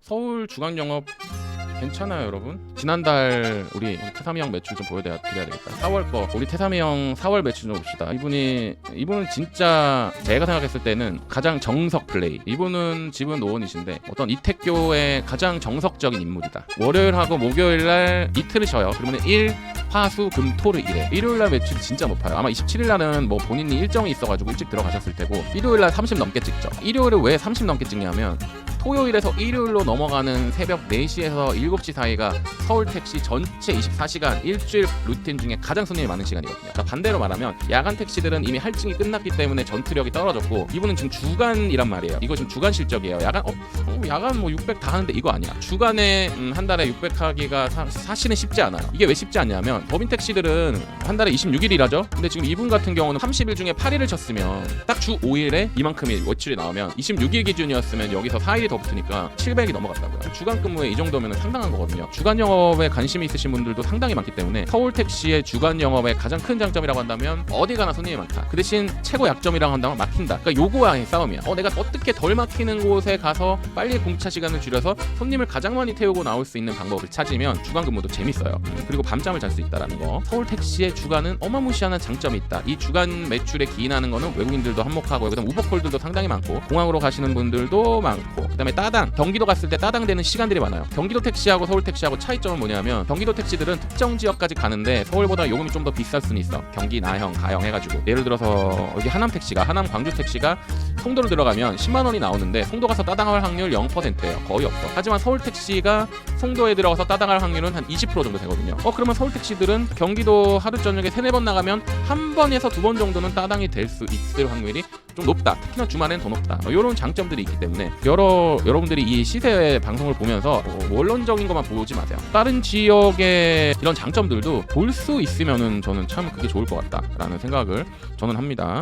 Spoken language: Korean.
서울 주간 영업 괜찮아요, 여러분. 지난달 우리 태삼이 형 매출 좀 보여드려야 되겠다. 4월 거 우리 태삼이 형 4월 매출 좀 봅시다. 이분은 진짜 제가 생각했을 때는 가장 정석 플레이. 이분은 집은 노원이신데 어떤 이택교의 가장 정석적인 인물이다. 월요일하고 목요일날 이틀을 쉬어요. 그러면 화수 금 토를 일해. 일요일날 매출이 진짜 높아요. 아마 27일날은 뭐 본인이 일정이 있어가지고 일찍 들어가셨을 테고, 일요일날 30 넘게 찍죠. 일요일을 왜 30 넘게 찍냐면 토요일에서 일요일로 넘어가는 새벽 4시에서 7시 사이가 서울 택시 전체 24시간 일주일 루틴 중에 가장 손님이 많은 시간이거든요. 그러니까 반대로 말하면 야간 택시들은 이미 할증이 끝났기 때문에 전투력이 떨어졌고, 이분은 지금 주간이란 말이에요. 이거 지금 주간 실적이에요. 야간 뭐 600 다 하는데 이거 아니야. 주간에 한 달에 600 하기가 사실은 쉽지 않아요. 이게 왜 쉽지 않냐면 법인 택시들은 한 달에 26일 일하죠. 근데 지금 이분 같은 경우는 30일 중에 8일을 쳤으면 딱 주 5일에 이만큼의 매출이 나오면 26일 기준이었으면 여기서 4일이 더 붙으니까 700이 넘어갔다고요. 주간 근무에 이 정도면 상당한 거거든요. 주간 영업에 관심이 있으신 분들도 상당히 많기 때문에 서울 택시의 주간 영업의 가장 큰 장점이라고 한다면 어디 가나 손님이 많다. 그 대신 최고 약점이라고 한다면 막힌다. 그러니까 요거와의 싸움이야. 내가 어떻게 덜 막히는 곳에 가서 빨리 공차 시간을 줄여서 손님을 가장 많이 태우고 나올 수 있는 방법을 찾으면 주간 근무도 재밌어요. 그리고 밤잠을 잘 수 있다라는 거. 서울 택시의 주간은 어마무시한 장점이 있다. 이 주간 매출에 기인하는 거는 외국인들도 한몫하고, 그다음 우버콜들도 상당히 많고, 공항으로 가시는 분들도 많고, 그다음에 따당, 경기도 갔을 때 따당되는 시간들이 많아요. 경기도 택시하고 서울 택시하고 차이점은 뭐냐면, 경기도 택시들은 특정 지역까지 가는데 서울보다 요금이 좀 더 비쌀 수는 있어. 경기, 나형, 가형 해가지고. 예를 들어서 여기 하남 광주 택시가 송도를 들어가면 10만 원이 나오는데 송도 가서 따당할 확률 0%예요. 거의 없어. 하지만 서울 택시가 송도에 들어가서 따당할 확률은 한 20% 정도 되거든요. 그러면 서울 택시들은 경기도 하루 저녁에 3-4번 나가면 한 번에서 2번 정도는 따당이 될 수 있을 확률이 좀 높다. 특히나 주말엔 더 높다. 이런 장점들이 있기 때문에 여러분들이 이 시세 방송을 보면서 원론적인 것만 보지 마세요. 다른 지역의 이런 장점들도 볼 수 있으면은 저는 참 그게 좋을 것 같다라는 생각을 저는 합니다.